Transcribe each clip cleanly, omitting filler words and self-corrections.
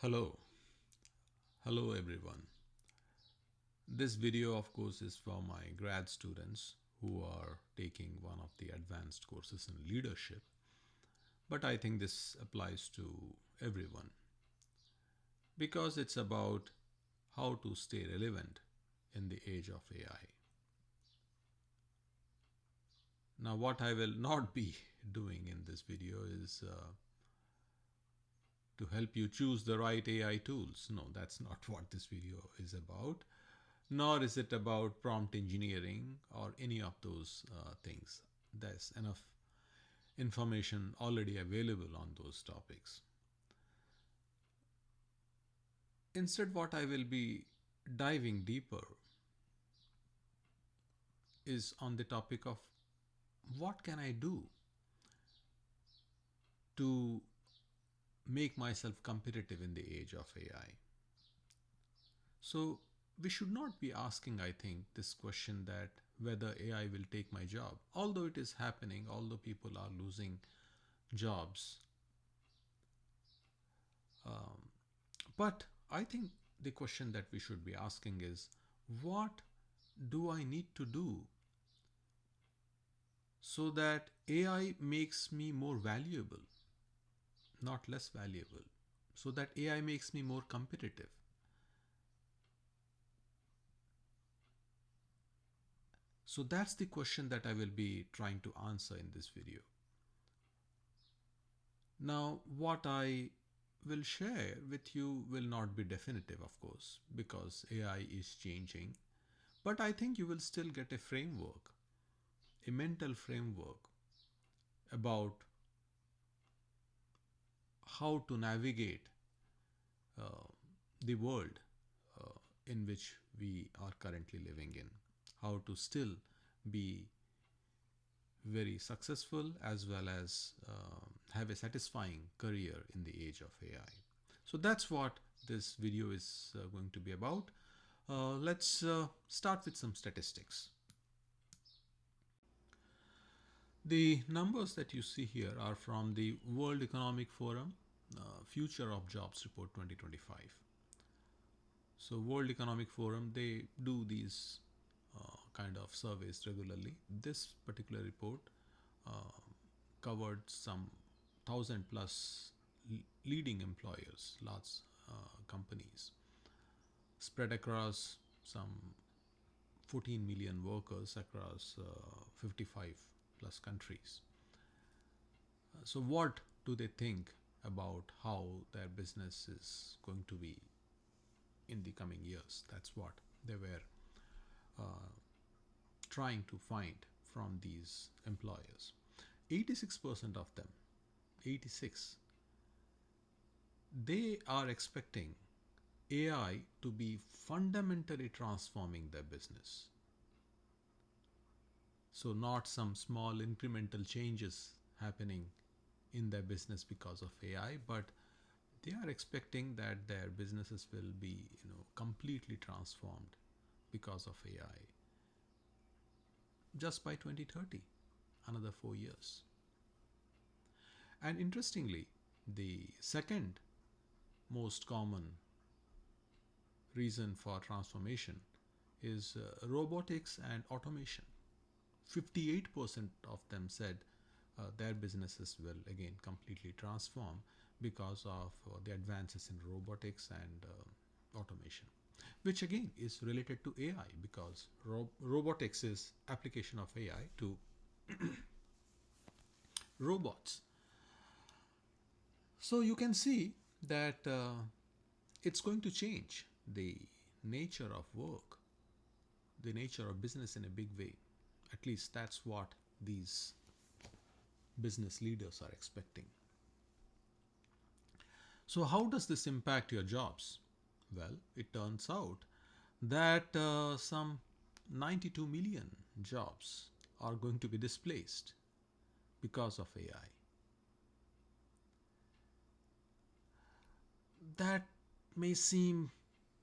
Hello, hello everyone. This video, of course, is for my grad students who are taking one of the advanced courses in leadership, but I think this applies to everyone because it's about how to stay relevant in the age of AI. Now, what I will not be doing in this video is to help you choose the right AI tools. No, that's not what this video is about. Nor is it about prompt engineering or any of those things. There's enough information already available on those topics. Instead, what I will be diving deeper is on the topic of what can I do to make myself competitive in the age of AI. So, we should not be asking, I think, this question that whether AI will take my job. Although it is happening, although people are losing jobs, but I think the question that we should be asking is what do I need to do so that AI makes me more valuable, not less valuable, so that AI makes me more competitive? So that's the question that I will be trying to answer in this video. Now, what I will share with you will not be definitive, of course, because AI is changing, but I think you will still get a framework, a mental framework about how to navigate uh, the world in which we are currently living in, how to still be very successful as well as have a satisfying career in the age of AI. So that's what this video is going to be about. Let's start with some statistics. The numbers that you see here are from the World Economic Forum Future of Jobs Report 2025. So World Economic Forum, they do these kind of surveys regularly. This particular report uh, covered some 1,000 plus leading employers, large companies, spread across some 14 million workers across 55 plus countries. So, what do they think about how their business is going to be in the coming years? That's what they were uh, trying to find from these employers. 86% of them, 86, they are expecting AI to be fundamentally transforming their business. So, not some small incremental changes happening in their business because of AI, but they are expecting that their businesses will be, completely transformed because of AI just by 2030, another 4 years. And interestingly, the second most common reason for transformation is robotics and automation. 58% of them said their businesses will again completely transform because of the advances in robotics and automation, which again is related to AI because robotics is application of AI to robots. So you can see that it's going to change the nature of work, the nature of business in a big way. At least that's what these business leaders are expecting. So, how does this impact your jobs? Well, it turns out that some 92 million jobs are going to be displaced because of AI. That may seem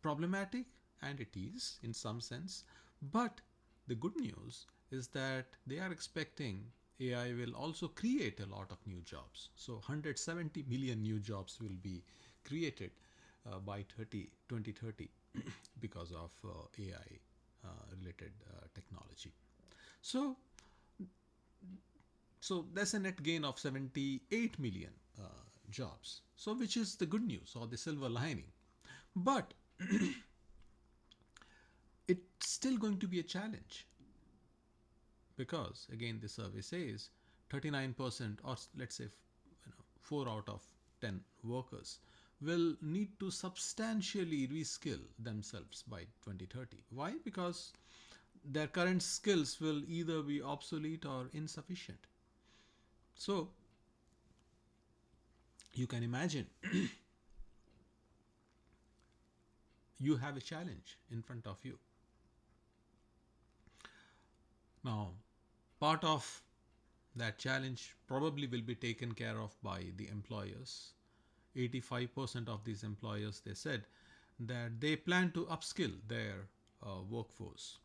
problematic, and it is in some sense, but the good news is that they are expecting AI will also create a lot of new jobs. So 170 million new jobs will be created by 2030 because of AI related technology. So, so that's a net gain of 78 million jobs. So, which is the good news or the silver lining. But it's still going to be a challenge because, again, the survey says 39%, or let's say 4 out of 10 workers will need to substantially reskill themselves by 2030. Why? Because their current skills will either be obsolete or insufficient. So you can imagine you have a challenge in front of you. Now, part of that challenge probably will be taken care of by the employers. 85% of these employers, they said that they plan to upskill their workforce.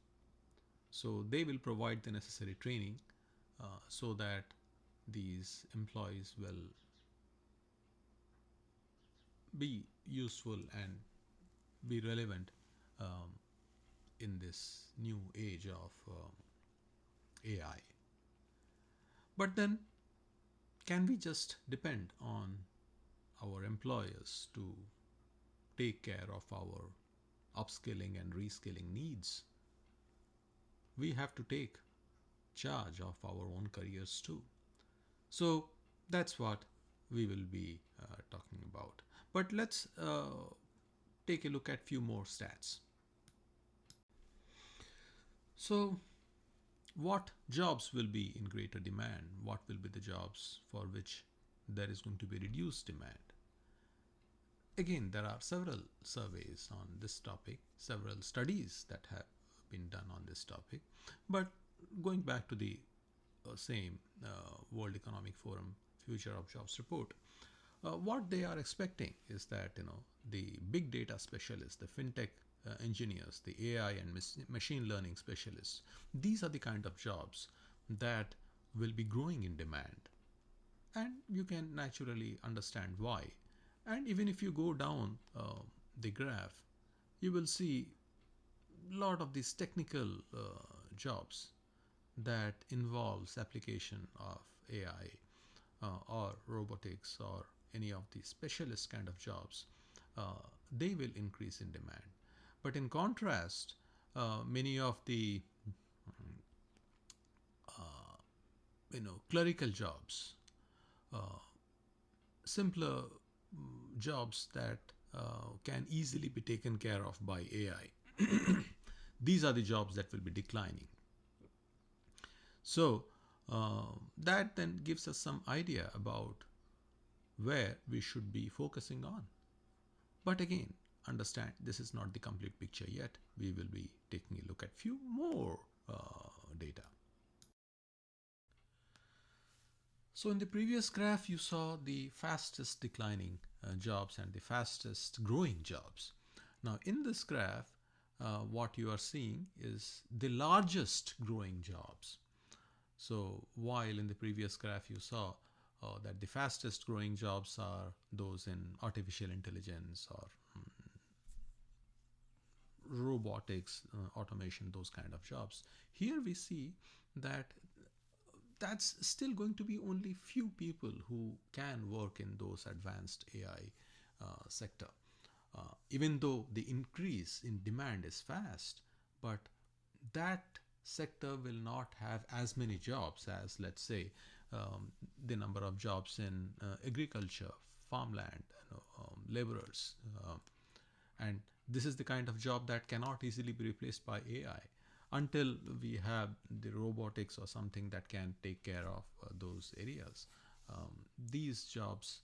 So they will provide the necessary training so that these employees will be useful and be relevant um, in this new age of AI. But then, can we just depend on our employers to take care of our upskilling and reskilling needs? We have to take charge of our own careers too. So that's what we will be talking about. But let's take a look at few more stats. So what jobs will be in greater demand? What will be the jobs for which there is going to be reduced demand? Again, there are several surveys on this topic, several studies that have been done on this topic. But going back to the same World Economic Forum Future of Jobs report, what they are expecting is that the big data specialists, the fintech engineers, the AI and machine learning specialists, these are the kind of jobs that will be growing in demand, and you can naturally understand why. And even if you go down the graph, you will see a lot of these technical jobs that involves application of AI or robotics or any of the specialist kind of jobs, they will increase in demand. But in contrast, many of the clerical jobs, simpler jobs that can easily be taken care of by AI, these are the jobs that will be declining. So that then gives us some idea about where we should be focusing on. But again, understand this is not the complete picture yet. We will be taking a look at few more data. So in the previous graph, you saw the fastest declining jobs and the fastest growing jobs. Now in this graph, what you are seeing is the largest growing jobs. So while in the previous graph you saw that the fastest growing jobs are those in artificial intelligence or robotics, automation, those kind of jobs. Here we see that that's still going to be only few people who can work in those advanced AI sector. Even though the increase in demand is fast, but that sector will not have as many jobs as, let's say, the number of jobs in agriculture, farmland, laborers, and this is the kind of job that cannot easily be replaced by AI until we have the robotics or something that can take care of those areas. These jobs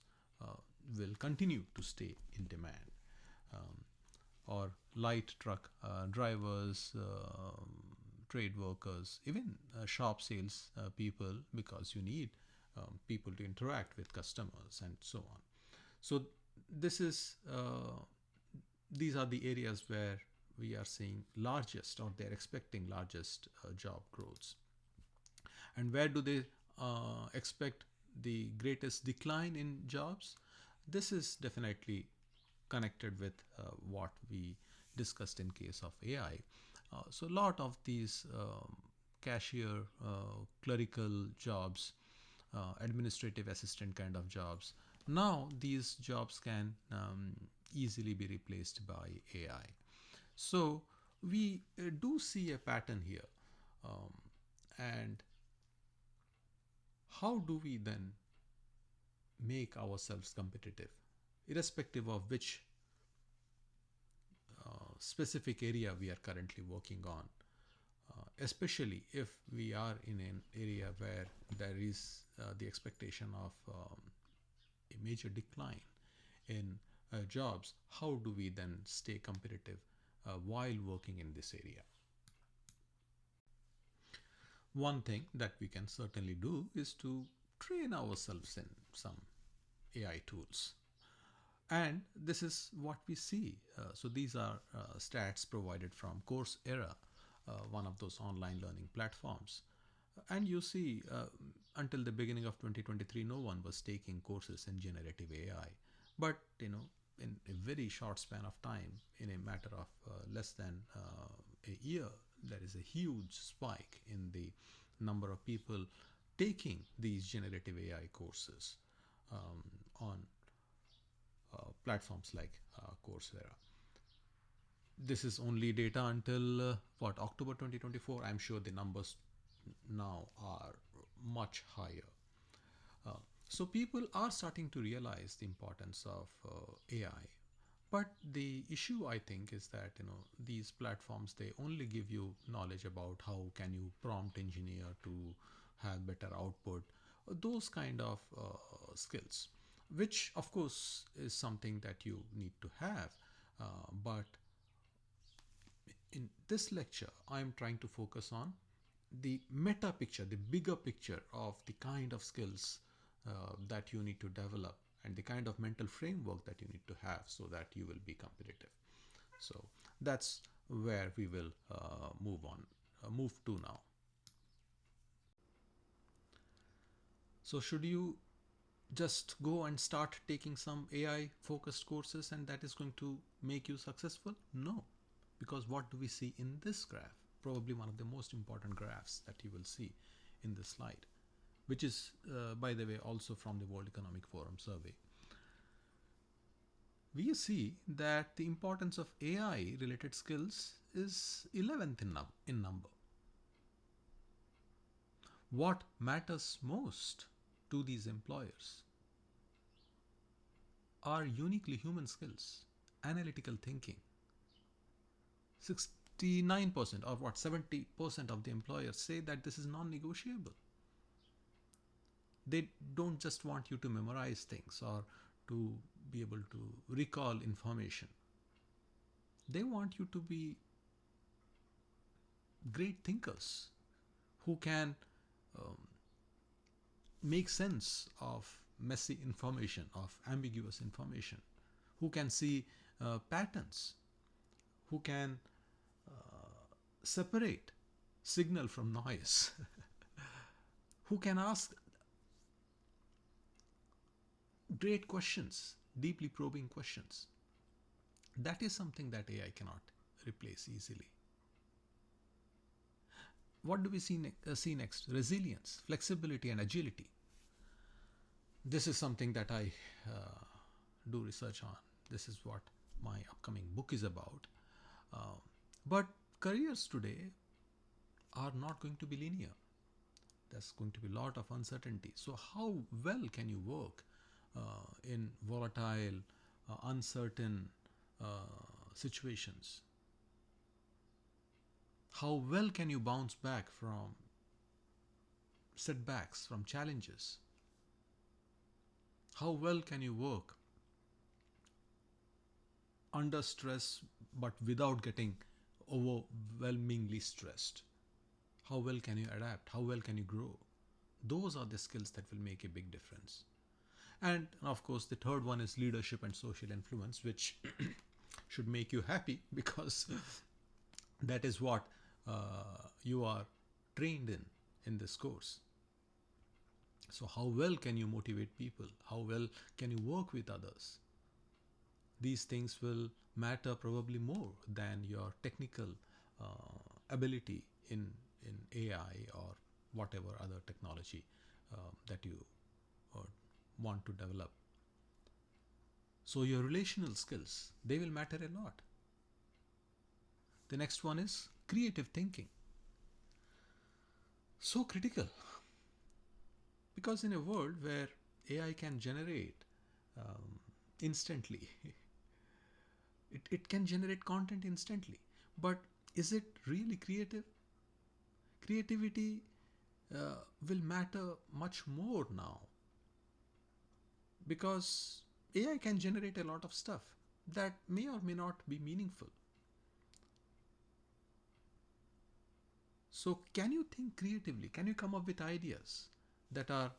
will continue to stay in demand. Or light truck drivers, trade workers, even shop sales people, because you need people to interact with customers and so on. So this is these are the areas where we are seeing largest, or they're expecting largest job growths. And where do they expect the greatest decline in jobs? This is definitely connected with what we discussed in case of AI. So a lot of these cashier, clerical jobs, administrative assistant kind of jobs. Now these jobs can easily be replaced by AI. So we do see a pattern here. Um, and how do we then make ourselves competitive, irrespective of which specific area we are currently working on, especially if we are in an area where there is the expectation of a major decline in jobs. How do we then stay competitive while working in this area? One thing that we can certainly do is to train ourselves in some AI tools. And this is what we see. So these are stats provided from Coursera, one of those online learning platforms. And you see, until the beginning of 2023, no one was taking courses in generative AI. But in a very short span of time, in a matter of less than a year, there is a huge spike in the number of people taking these generative AI courses on platforms like Coursera. This is only data until what, October 2024. I'm sure the numbers now are much higher. So people are starting to realize the importance of AI. But the issue, I think, is that these platforms, they only give you knowledge about how can you prompt engineer to have better output, those kind of skills, which of course is something that you need to have. But in this lecture, I am trying to focus on the meta picture, the bigger picture of the kind of skills that you need to develop and the kind of mental framework that you need to have so that you will be competitive. So that's where we will move to now. So should you just go and start taking some AI focused courses and that is going to make you successful? No, because what do we see in this graph? Probably one of the most important graphs that you will see in this slide, which is, by the way, also from the World Economic Forum survey. We see that the importance of AI related skills is 11th in number. What matters most to these employers are uniquely human skills, analytical thinking. 69% or what, 70% of the employers say that this is non-negotiable. They don't just want you to memorize things or to be able to recall information. They want you to be great thinkers who can um, make sense of messy information, of ambiguous information, who can see patterns, who can separate signal from noise, who can ask great questions, deeply probing questions. That is something that AI cannot replace easily. What do we see next? Resilience, flexibility, and agility. This is something that I do research on. This is what my upcoming book is about. But careers today are not going to be linear. There's going to be a lot of uncertainty. So how well can you work in volatile, uncertain situations? How well can you bounce back from setbacks, from challenges? How well can you work under stress but without getting overwhelmingly stressed? How well can you adapt? How well can you grow? Those are the skills that will make a big difference. And of course, the third one is leadership and social influence, which should make you happy because that is what you are trained in this course. So how well can you motivate people? How well can you work with others? These things will matter probably more than your technical ability in AI or whatever other technology that you uh, want to develop. So your relational skills, they will matter a lot. The next one is creative thinking. So critical, because in a world where AI can generate instantly, it can generate content instantly. But is it really creative? Creativity will matter much more now, because AI can generate a lot of stuff that may or may not be meaningful. So, can you think creatively? Can you come up with ideas that are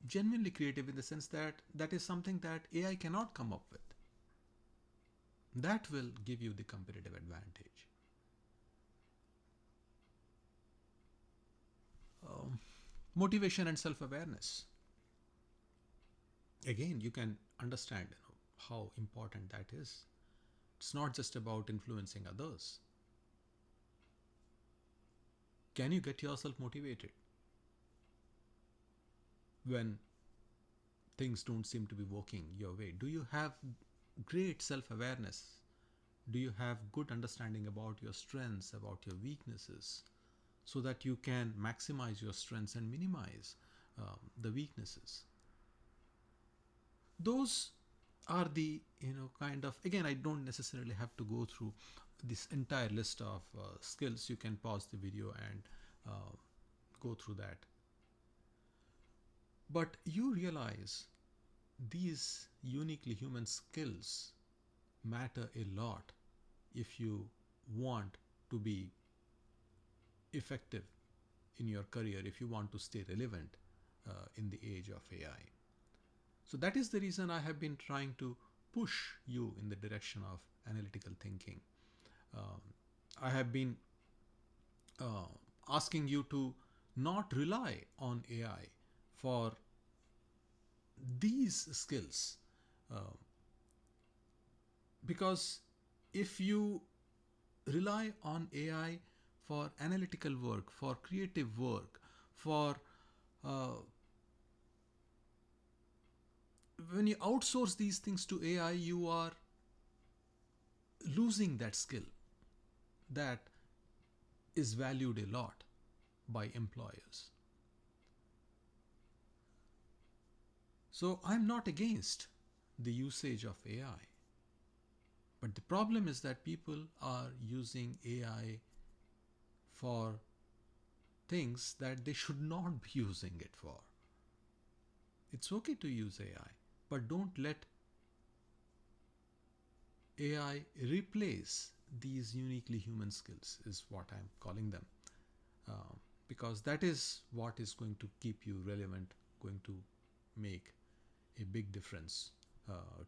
genuinely creative, in the sense that that is something that AI cannot come up with? That will give you the competitive advantage. Um, Motivation and self awareness. Again, you can understand, how important that is. It's not just about influencing others. Can you get yourself motivated when things don't seem to be working your way? Do you have great self awareness? Do you have good understanding about your strengths, about your weaknesses, so that you can maximize your strengths and minimize the weaknesses? Those are the, kind of, again, I don't necessarily have to go through this entire list of skills. You can pause the video and uh, go through that. But you realize these uniquely human skills matter a lot if you want to be effective in your career, if you want to stay relevant in the age of AI. So that is the reason I have been trying to push you in the direction of analytical thinking. Um, I have been uh, asking you to not rely on AI for these skills, uh, because if you rely on AI for analytical work, for creative work, for uh, when you outsource these things to AI, you are losing that skill that is valued a lot by employers. So I'm not against the usage of AI, but the problem is that people are using AI for things that they should not be using it for. It's okay to use AI, but don't let AI replace these uniquely human skills, is what I'm calling them. Um, because that is what is going to keep you relevant, going to make a big difference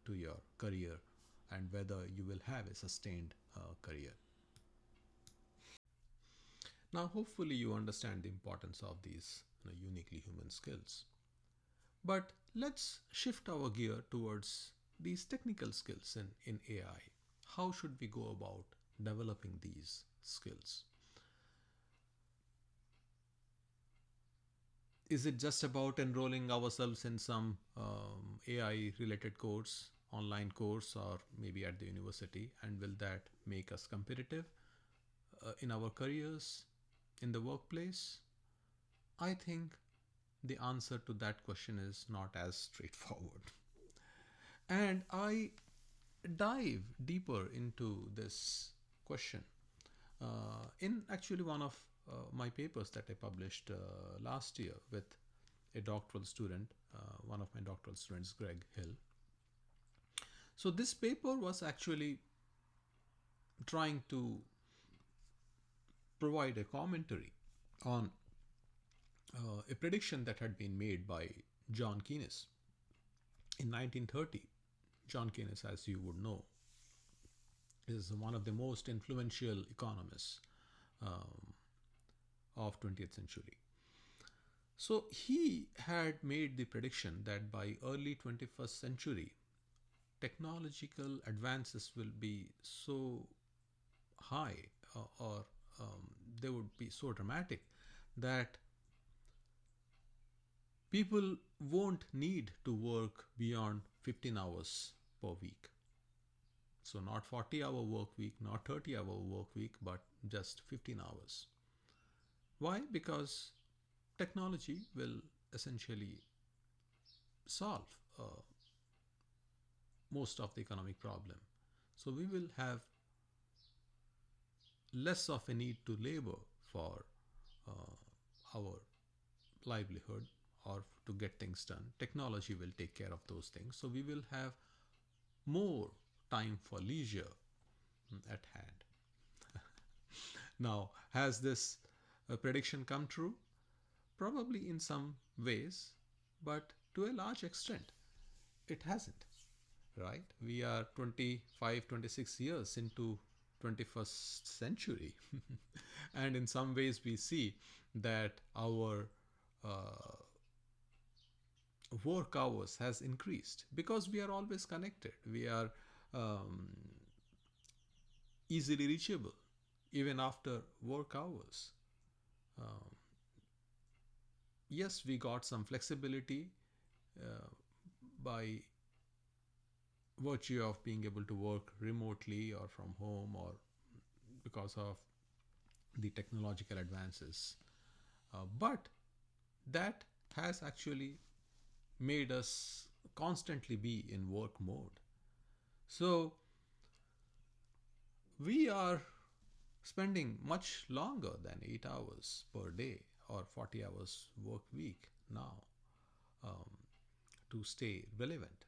to your career, and whether you will have a sustained career. Now, hopefully, you understand the importance of these uniquely human skills. But let's shift our gear towards these technical skills in AI. How should we go about developing these skills? Is it just about enrolling ourselves in some AI related course, online course, or maybe at the university? And will that make us competitive in our careers, in the workplace? I think the answer to that question is not as straightforward. And I dive deeper into this question in actually one of my papers that I published last year with a doctoral student, one of my doctoral students, Greg Hill. So, this paper was actually trying to provide a commentary on a prediction that had been made by John Keynes in 1930. John Keynes, as you would know, is one of the most influential economists um, of 20th century. So he had made the prediction that by early 21st century, technological advances will be so high, or they would be so dramatic that people won't need to work beyond 15 hours per week. So not 40-hour work week, not 30-hour work week, but just 15 hours. Why? Because technology will essentially solve most of the economic problem. So we will have less of a need to labor for our livelihood or to get things done. Technology will take care of those things. So we will have more time for leisure at hand. Now, has this prediction come true? Probably in some ways, but to a large extent, it hasn't, right? We are 25, 26 years into 21st century. And in some ways, we see that our uh, work hours has increased because we are always connected. We are um, easily reachable even after work hours. Um, yes, we got some flexibility uh, by virtue of being able to work remotely or from home, or because of the technological advances. But that has actually made us constantly be in work mode. So we are spending much longer than 8 hours per day or 40 hours work week now, um, to stay relevant.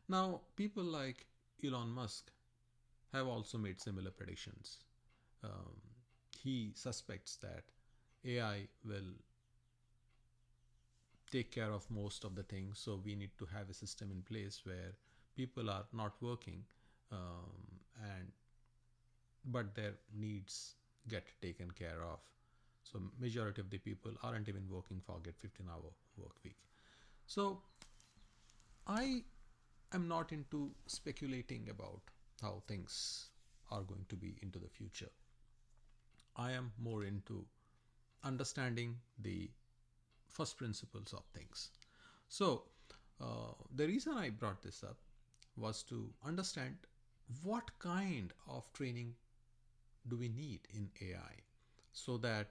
Now, people like Elon Musk have also made similar predictions. Um, he suspects that AI will take care of most of the things, so we need to have a system in place where people are not working, and but their needs get taken care of. So majority of the people aren't even working for get 15-hour work week. So I am not into speculating about how things are going to be into the future. I am more into understanding the first principles of things. So, the reason I brought this up was to understand what kind of training do we need in AI so that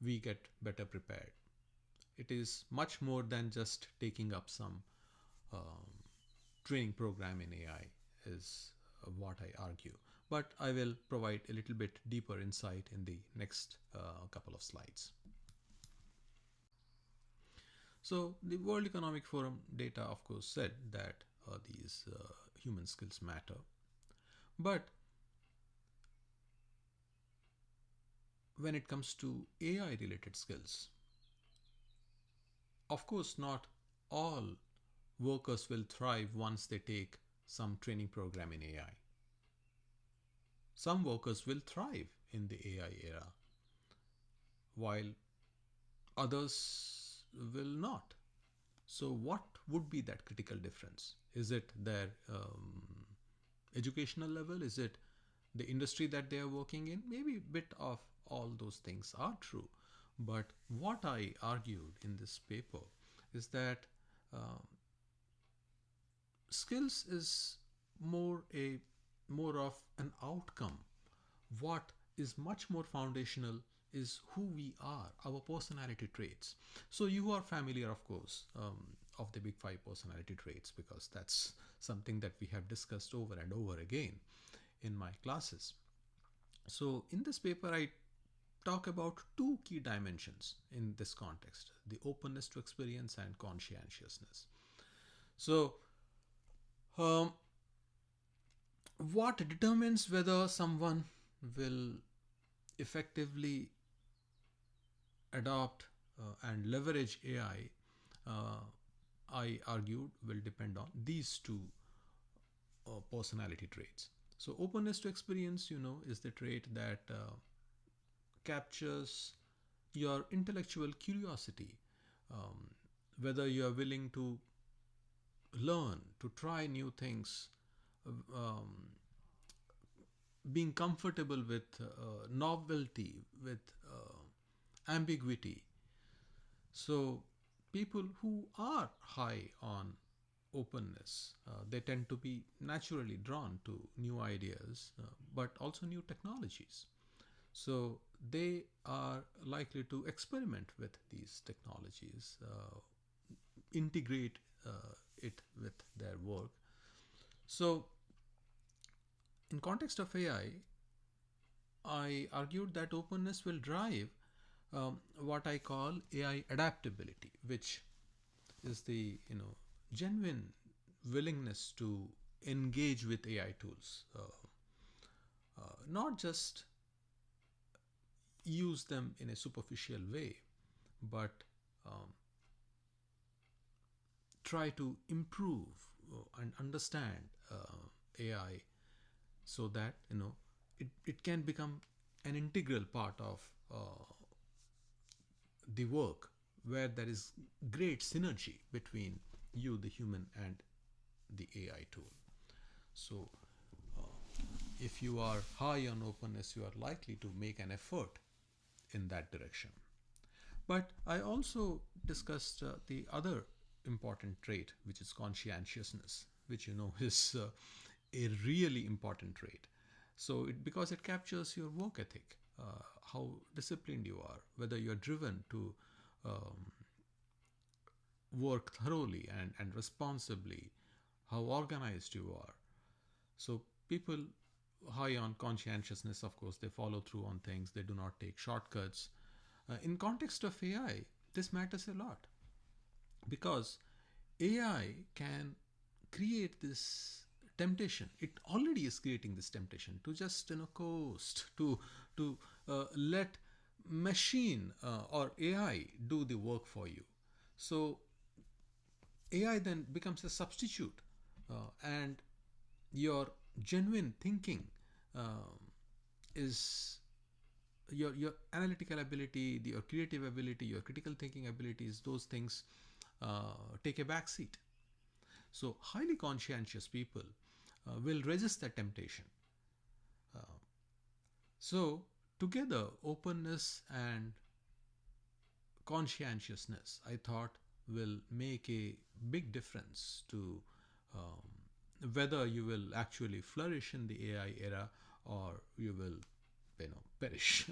we get better prepared. It is much more than just taking up some um, training program in AI, is what I argue. But I will provide a little bit deeper insight in the next couple of slides. So the World Economic Forum data, of course, said that these human skills matter. But when it comes to AI related skills, of course, not all workers will thrive once they take some training program in AI. Some workers will thrive in the AI era, while others will not. So, what would be that critical difference? Is it their educational level? Is it the industry that they are working in? Maybe a bit of all those things are true. But what I argued in this paper is that um, skills is more of an outcome. What is much more foundational is who we are, our personality traits. So you are familiar, of course, of the big five personality traits, because that's something that we have discussed over and over again in my classes. So in this paper, I talk about two key dimensions in this context: the openness to experience and conscientiousness. So, um, what determines whether someone will effectively adopt and leverage AI, I argued, will depend on these two personality traits. So, openness to experience, is the trait that captures your intellectual curiosity, um, whether you are willing to learn, to try new things, um, being comfortable with novelty, with ambiguity. So, people who are high on openness, they tend to be naturally drawn to new ideas, but also new technologies. So, they are likely to experiment with these technologies, integrate it with their work. So, in context of I argued that openness will drive what I call AI adaptability, which is the genuine willingness to engage with AI tools, not just use them in a superficial way, but um, try to improve and understand AI so that it can become an integral part of the work where there is great synergy between you, the human, and the AI tool. So, if you are high on openness, you are likely to make an effort in that direction. But I also discussed the other important trait, which is conscientiousness, which is a really important trait. So, because it captures your work ethic, how disciplined you are, whether you're driven to um, work thoroughly and responsibly, how organized you are. So, people high on conscientiousness, of course, they follow through on things, they do not take shortcuts. In context of AI, this matters a lot because AI can create this temptation. It already is creating this temptation to just coast, to let machine or AI do the work for you. So AI then becomes a substitute, and your genuine thinking um, is your analytical ability, your creative ability, your critical thinking abilities. Those things take a back seat. So highly conscientious people will resist that temptation. So together, openness and conscientiousness, I thought, will make a big difference to whether you will actually flourish in the AI era or you will, perish,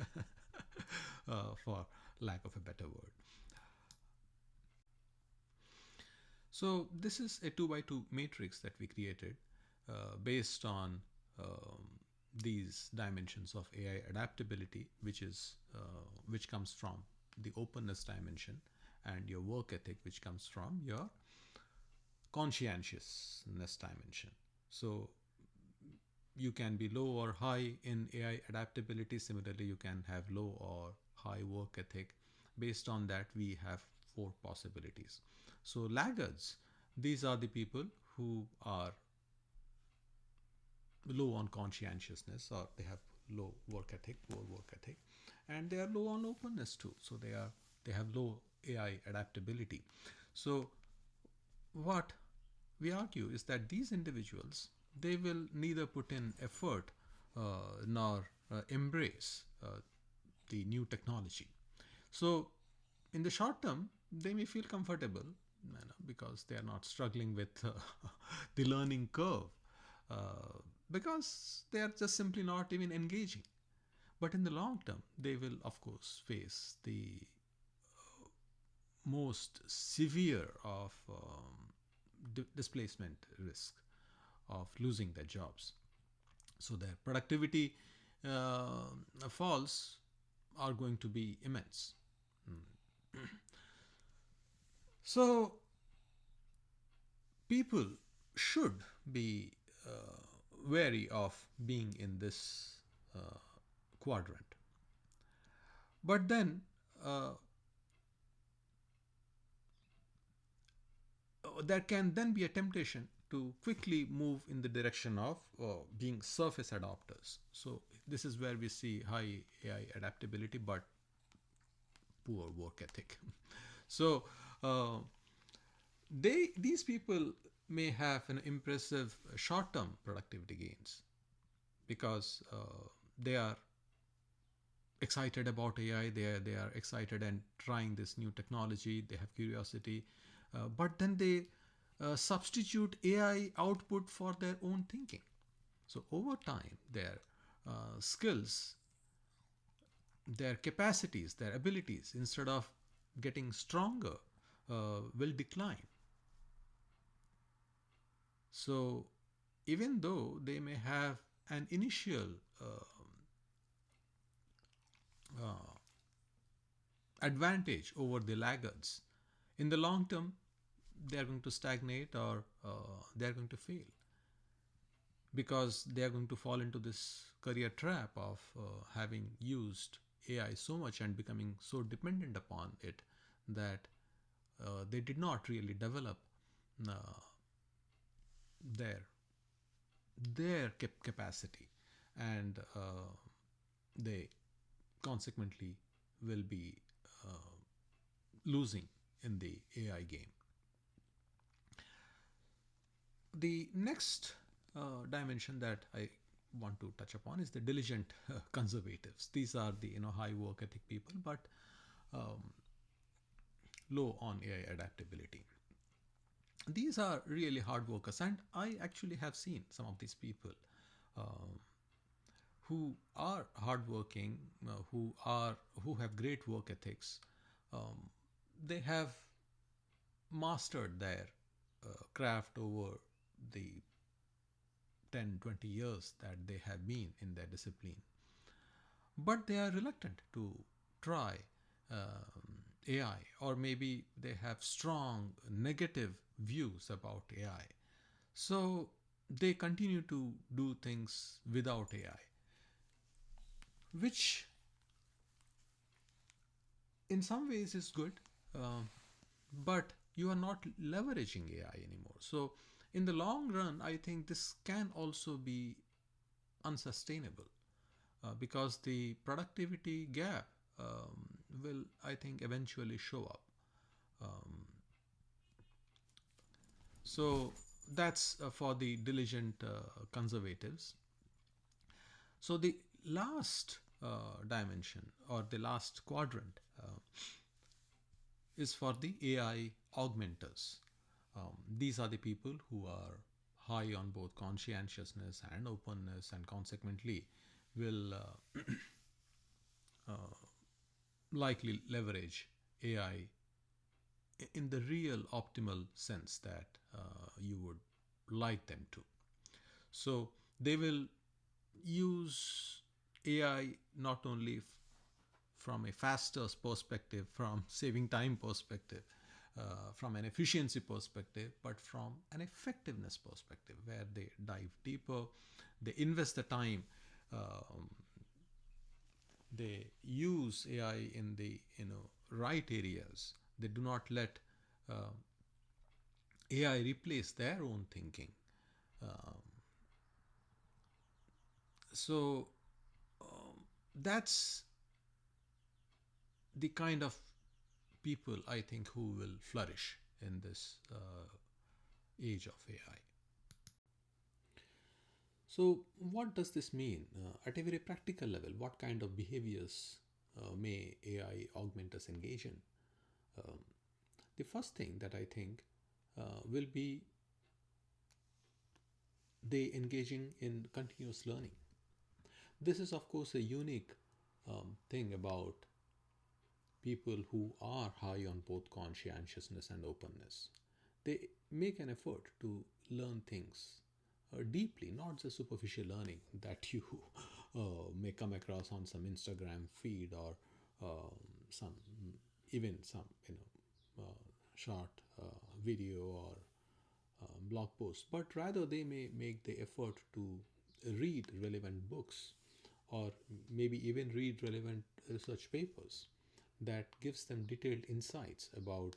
for lack of a better word. So this is a 2 by 2 matrix that we created based on these dimensions of AI adaptability, which comes from the openness dimension, and your work ethic, which comes from your conscientiousness dimension. So you can be low or high in AI adaptability. Similarly, you can have low or high work ethic. Based on that, we have 4 possibilities. So laggards, these are the people who are low on conscientiousness, or they have low work ethic, poor work ethic, and they are low on openness too. So they have low AI adaptability. So what we argue is that these individuals, they will neither put in effort nor embrace the new technology. So in the short term, they may feel comfortable, because they are not struggling with the learning curve, because they are just simply not even engaging. But in the long term, they will, of course, face the most severe of displacement risk of losing their jobs. So their productivity falls are going to be immense. So people should be wary of being in this quadrant. But then there can then be a temptation to quickly move in the direction of being surface adopters. So this is where we see high AI adaptability, but poor work ethic. So uh, these people may have an impressive short-term productivity gains because they are excited about AI. They are excited and trying this new technology. They have curiosity, but then they substitute AI output for their own thinking. So over time, their skills, their capacities, their abilities, instead of getting stronger, will decline. So even though they may have an initial uh, uh, advantage over the laggards, in the long term, they are going to stagnate or they are going to fail because they are going to fall into this career trap of having used AI so much and becoming so dependent upon it that they did not really develop uh, their capacity, and they consequently will be uh, losing in the AI game. The next dimension that I want to touch upon is the diligent conservatives. These are the high work ethic people, but um, low on AI adaptability. These are really hard workers, and I actually have seen some of these people um, who are hardworking, who have great work ethics. Um, they have mastered their craft over the 10-20 years that they have been in their discipline, but they are reluctant to try AI, or maybe they have strong negative views about AI. So they continue to do things without AI, which in some ways is good, but you are not leveraging AI anymore. So in the long run, I think this can also be unsustainable because the productivity gap will, I think, eventually show up. Um, so that's for the diligent conservatives. So the last dimension, or the last quadrant, is for the AI augmenters. These are the people who are high on both conscientiousness and openness, and consequently will likely leverage AI in the real optimal sense that you would like them to. So they will use AI not only from a faster perspective, from saving time perspective, from an efficiency perspective, but from an effectiveness perspective, where they dive deeper, they invest the time, um, they use AI in the right areas. They do not let AI replace their own thinking. Um, so that's the kind of people I think who will flourish in this age of AI. So, what does this mean at a very practical level? What kind of behaviors may AI augment us engage in? Um, the first thing that I think will be they engaging in continuous learning. This is, of course, a unique thing about people who are high on both conscientiousness and openness. They make an effort to learn things deeply, not just superficial learning that you may come across on some Instagram feed, or some even some short video or blog post, but rather they may make the effort to read relevant books, or maybe even read relevant research papers that gives them detailed insights about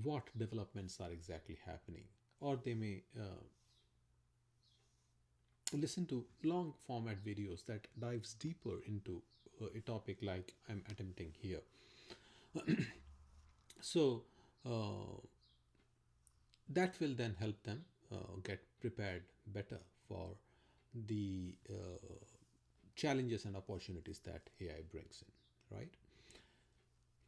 what developments are exactly happening. Or they may listen to long format videos that dives deeper into a topic like I'm attempting here. So uh, that will then help them get prepared better for the challenges and opportunities that AI brings in, right?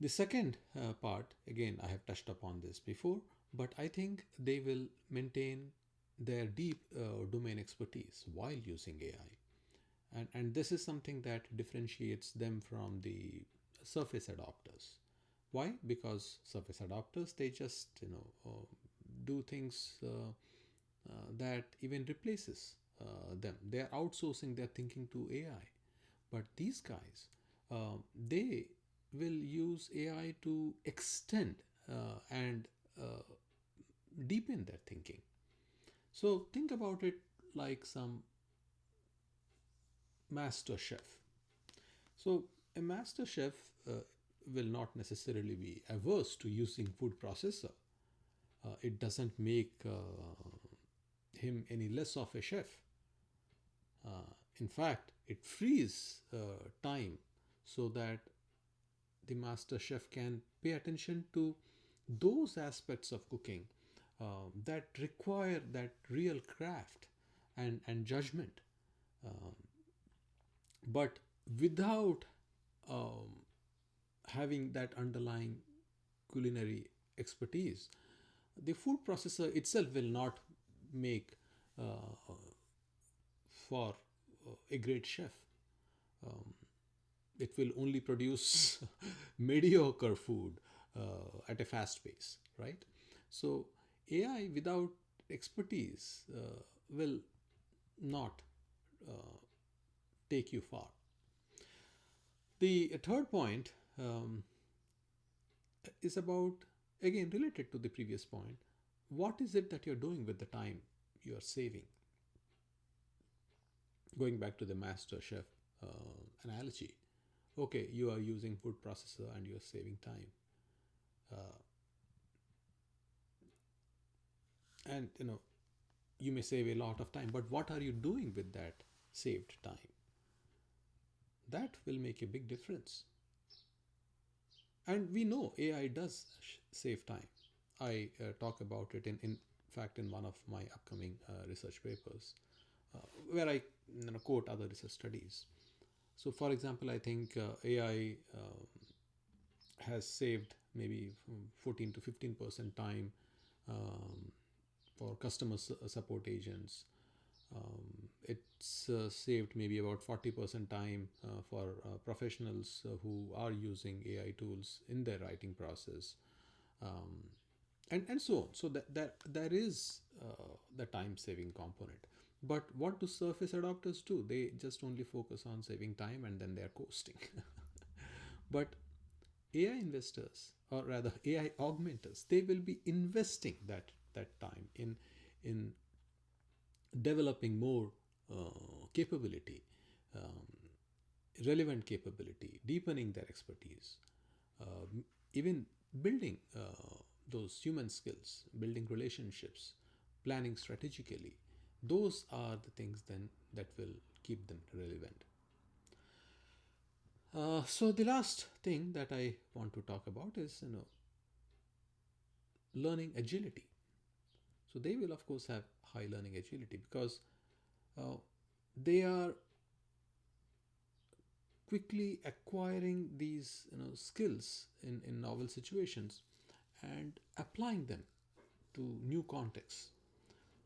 The second part, again, I have touched upon this before, but I think they will maintain their deep domain expertise while using AI. And this is something that differentiates them from the surface adopters. Why? Because surface adopters, they just, do things that even replaces them. They are outsourcing their thinking to AI. But these guys, they will use AI to extend and uh, deepen their thinking. So think about it like some master chef. So a master chef will not necessarily be averse to using food processor. It doesn't make him any less of a chef. In fact, it frees time so that the master chef can pay attention to those aspects of cooking that require that real craft and judgment, um, but without um, having that underlying culinary expertise. The food processor itself will not make uh, for a great chef. Um, it will only produce mediocre food at a fast pace, right? So AI without expertise will not uh, take you far. The third point is about, again, related to the previous point. What is it that you're doing with the time you are saving? Going back to the master chef analogy, okay, you are using food processor and you're saving time, uh, and you may save a lot of time, but what are you doing with that saved time? That will make a big difference. And we know AI does save time. I talk about it in fact in one of my upcoming research papers, where I quote other research studies. So, for example, I think AI has saved maybe 14 to 15% time um, for customer support agents. It's saved maybe about 40% time for professionals who are using AI tools in their writing process, um, and so on. So that there is the time saving component. But what do surface adopters do? They just only focus on saving time and then they're coasting. But AI investors, or rather AI augmenters, they will be investing that time in developing more capability, um, relevant capability, deepening their expertise, even building those human skills, building relationships, planning strategically. Those are the things then that will keep them relevant. So the last thing that I want to talk about is learning agility. So they will of course have high learning agility because uh, they are quickly acquiring these skills in novel situations and applying them to new contexts.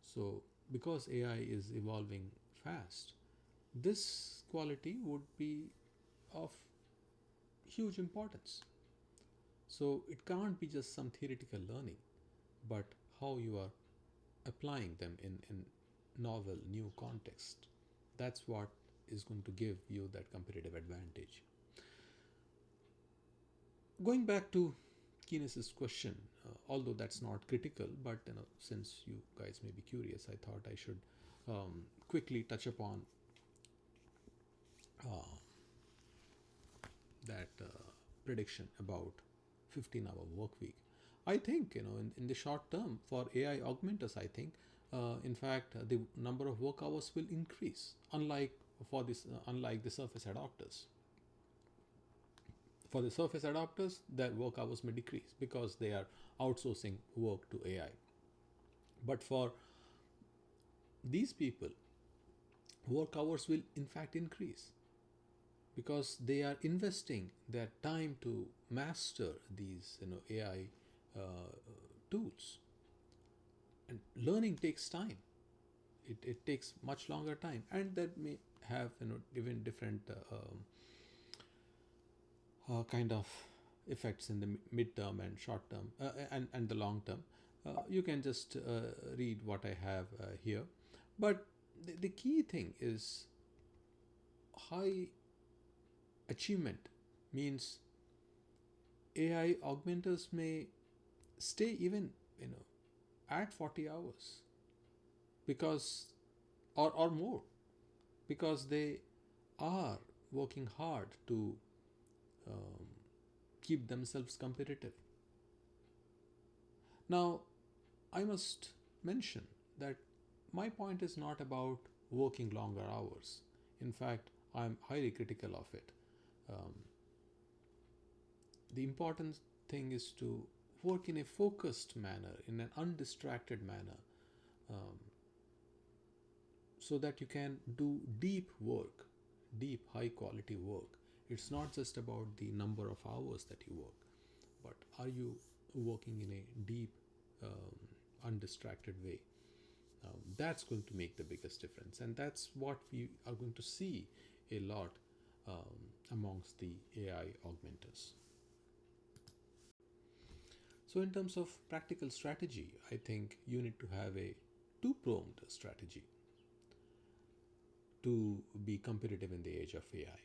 So because AI is evolving fast, this quality would be of huge importance. So it can't be just some theoretical learning, but how you are applying them in novel new context. That's what is going to give you that competitive advantage. Going back to Kines's question, although that's not critical, but since you guys may be curious, I thought I should quickly touch upon uh, that prediction about 15-hour work week. I think in the short term for AI augmenters, I think in fact the number of work hours will increase, unlike the surface adopters. For the surface adopters, their work hours may decrease because they are outsourcing work to AI. But for these people, work hours will in fact increase because they are investing their time to master these AI tools. And learning takes time. It takes much longer time, and that may have even different kind of effects in the midterm and short term and the long term. You can just read what I have here. But the key thing is high achievement means AI augmenters may stay even at 40 hours because or more because they are working hard to um, keep themselves competitive. Now, I must mention that my point is not about working longer hours. In fact, I'm highly critical of it. Um, the important thing is to work in a focused manner, in an undistracted manner, um, so that you can do deep work, deep, high quality work. It's not just about the number of hours that you work, but are you working in a deep, undistracted way? That's going to make the biggest difference, and that's what we are going to see a lot amongst the AI augmenters. So, in terms of practical strategy, I think you need to have a two pronged strategy to be competitive in the age of AI.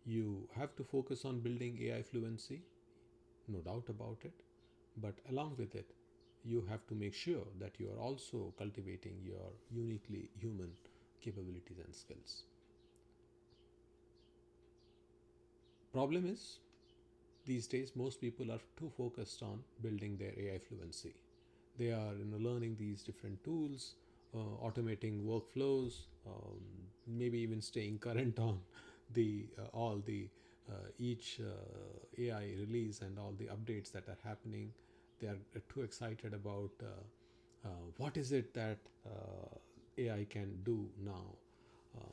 You have to focus on building AI fluency, no doubt about it, but along with it, you have to make sure that you are also cultivating your uniquely human capabilities and skills. Problem is, these days most people are too focused on building their AI fluency. They are learning these different tools, automating workflows, maybe even staying current on the all the each AI release and all the updates that are happening. They are too excited about what is it that AI can do now. Uh,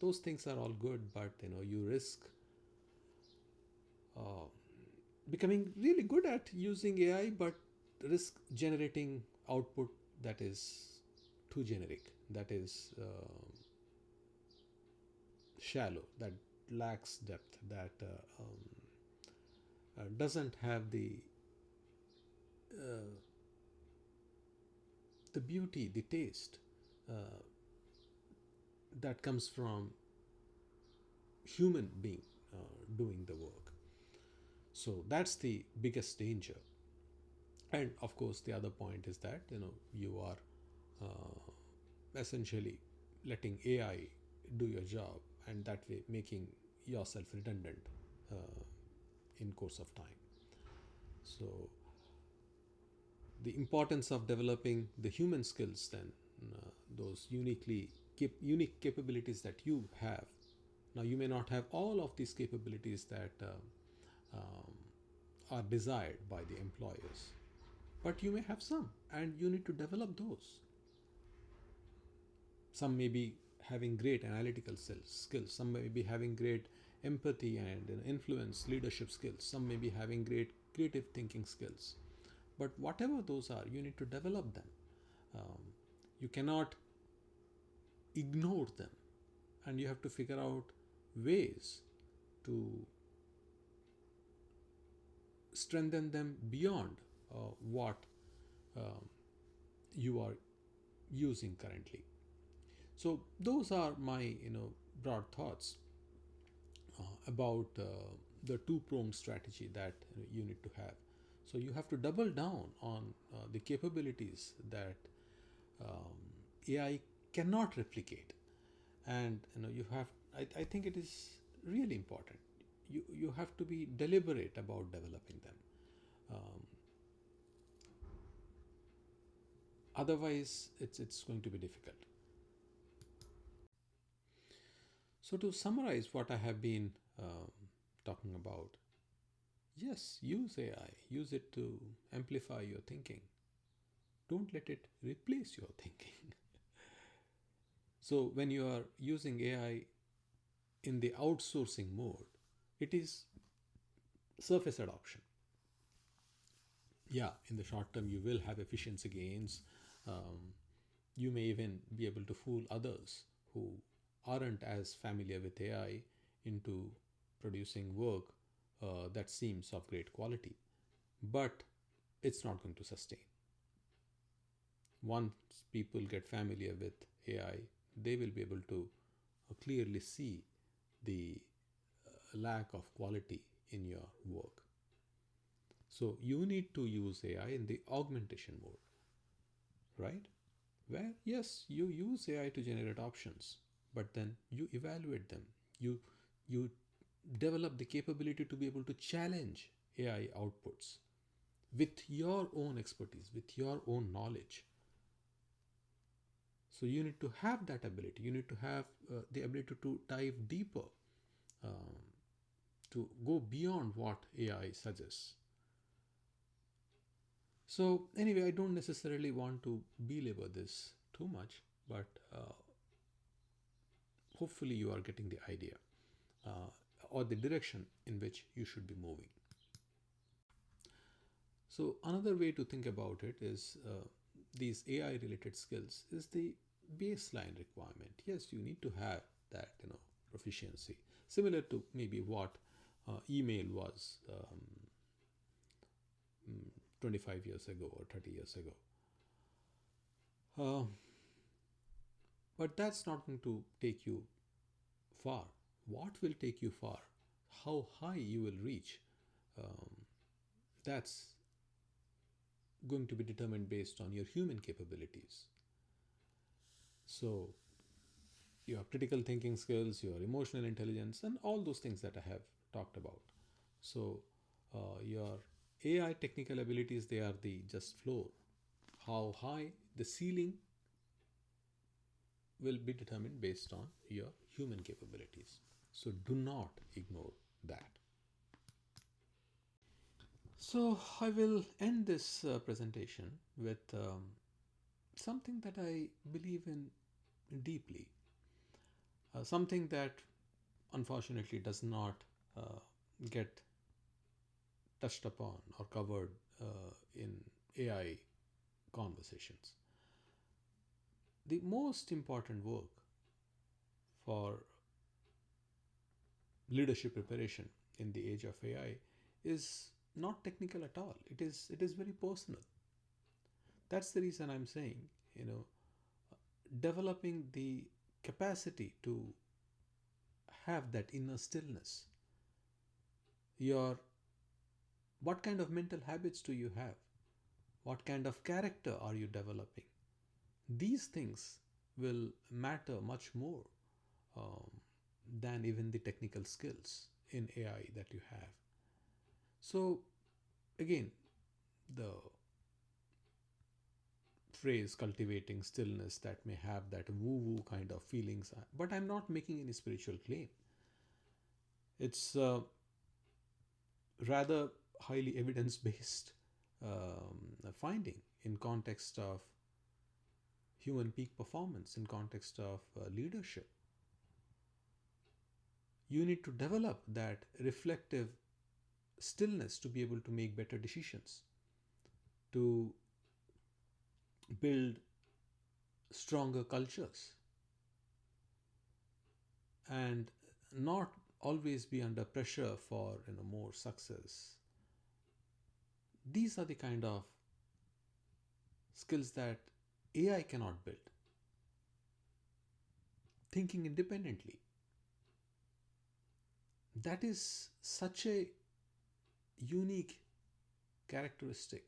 those things are all good, but you risk uh, becoming really good at using AI, but risk generating output that is too generic, that is shallow, that lacks depth, that doesn't have uh, the beauty, the taste uh, that comes from human being doing the work. So that's the biggest danger. And of course, the other point is that you are essentially letting AI do your job, and that way making yourself redundant uh, in course of time. So the importance of developing the human skills, then those unique capabilities that you have. Now you may not have all of these capabilities that um, are desired by the employers, but you may have some, and you need to develop those. Some may be having great analytical skills, some may be having great empathy and influence leadership skills, some may be having great creative thinking skills. But whatever those are, you need to develop them. um, you cannot ignore them, and you have to figure out ways to strengthen them beyond what um, you are using currently. So those are my broad thoughts about the two-pronged strategy that you need to have. So you have to double down on the capabilities that um, AI cannot replicate, and you have. I think it is really important. You have to be deliberate about developing them. Um, Otherwise, it's going to be difficult. So to summarize what I have been talking about, yes, use AI, use it to amplify your thinking. Don't let it replace your thinking. So, when you are using AI in the outsourcing mode, it is surface adoption. Yeah, in the short term, you will have efficiency gains. Um, you may even be able to fool others who aren't as familiar with AI into producing work that seems of great quality. But it's not going to sustain. Once people get familiar with AI, they will be able to clearly see the lack of quality in your work. So you need to use AI in the augmentation mode, right? Where, yes, you use AI to generate options, but then you evaluate them. You develop the capability to be able to challenge AI outputs with your own expertise, with your own knowledge. So you need to have that ability. You need to have the ability to dive deeper, um, to go beyond what AI suggests. So anyway, I don't necessarily want to belabor this too much, but hopefully you are getting the idea uh, or the direction in which you should be moving. So another way to think about it is these AI related skills is the baseline requirement. Yes, you need to have that, proficiency, similar to maybe what email was 25 years ago or 30 years ago. Uh, but that's not going to take you far. What will take you far? How high you will reach? Um, that's going to be determined based on your human capabilities. So, your critical thinking skills, your emotional intelligence, and all those things that I have talked about. So, your AI technical abilities, they are the just floor. How high the ceiling will be determined based on your human capabilities. So, do not ignore that. So, I will end this presentation with something that I believe in deeply, something that unfortunately does not uh, get touched upon or covered in AI conversations. The most important work for leadership preparation in the age of AI is not technical at all. It is very personal. That's the reason I'm saying, you know, developing the capacity to have that inner stillness. Your What kind of mental habits do you have? What kind of character are you developing? These things will matter much more um, than even the technical skills in AI that you have. So, again, the phrase cultivating stillness that may have that woo woo kind of feelings, but I'm not making any spiritual claim. It's rather highly evidence based finding in context of human peak performance, in context of leadership. You need to develop that reflective stillness to be able to make better decisions, to build stronger cultures, and not always be under pressure for more success. These are the kind of skills that AI cannot build. Thinking independently, that is such a unique characteristic.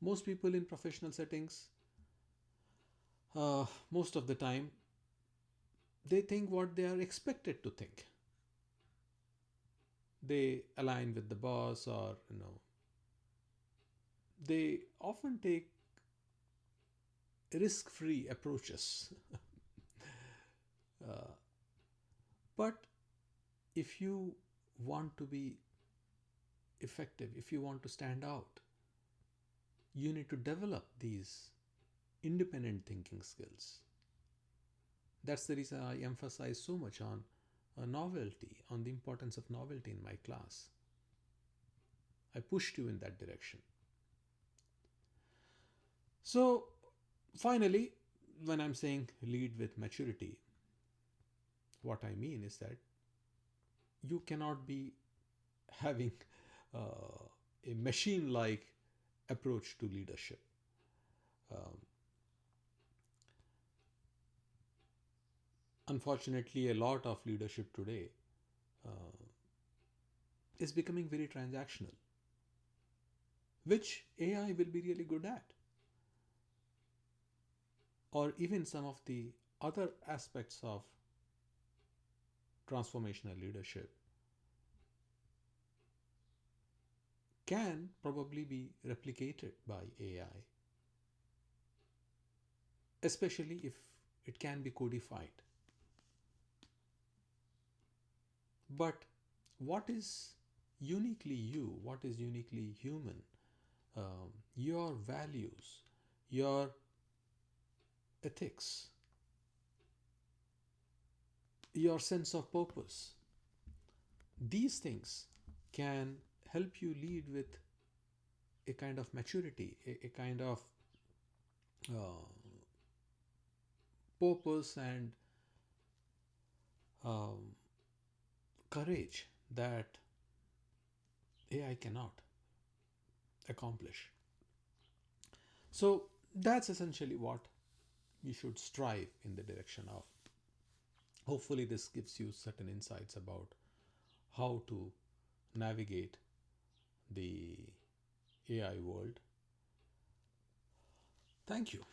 Most people in professional settings, most of the time, they think what they are expected to think. They align with the boss, or they often take risk-free approaches. uh, but if you want to be effective, if you want to stand out, you need to develop these independent thinking skills. That's the reason I emphasize so much on novelty, on the importance of novelty in my class. I pushed you in that direction. So, finally, when I'm saying lead with maturity, what I mean is that you cannot be having a machine like approach to leadership. Um, Unfortunately, a lot of leadership today uh, is becoming very transactional, which AI will be really good at, or even some of the other aspects of transformational leadership can probably be replicated by AI, especially if it can be codified. But what is uniquely you, what is uniquely human, your values, your ethics, your sense of purpose, these things can help you lead with a kind of maturity, a kind of uh, purpose and um, courage that AI cannot accomplish. So that's essentially what you should strive in the direction of. Hopefully, this gives you certain insights about how to navigate the AI world. Thank you.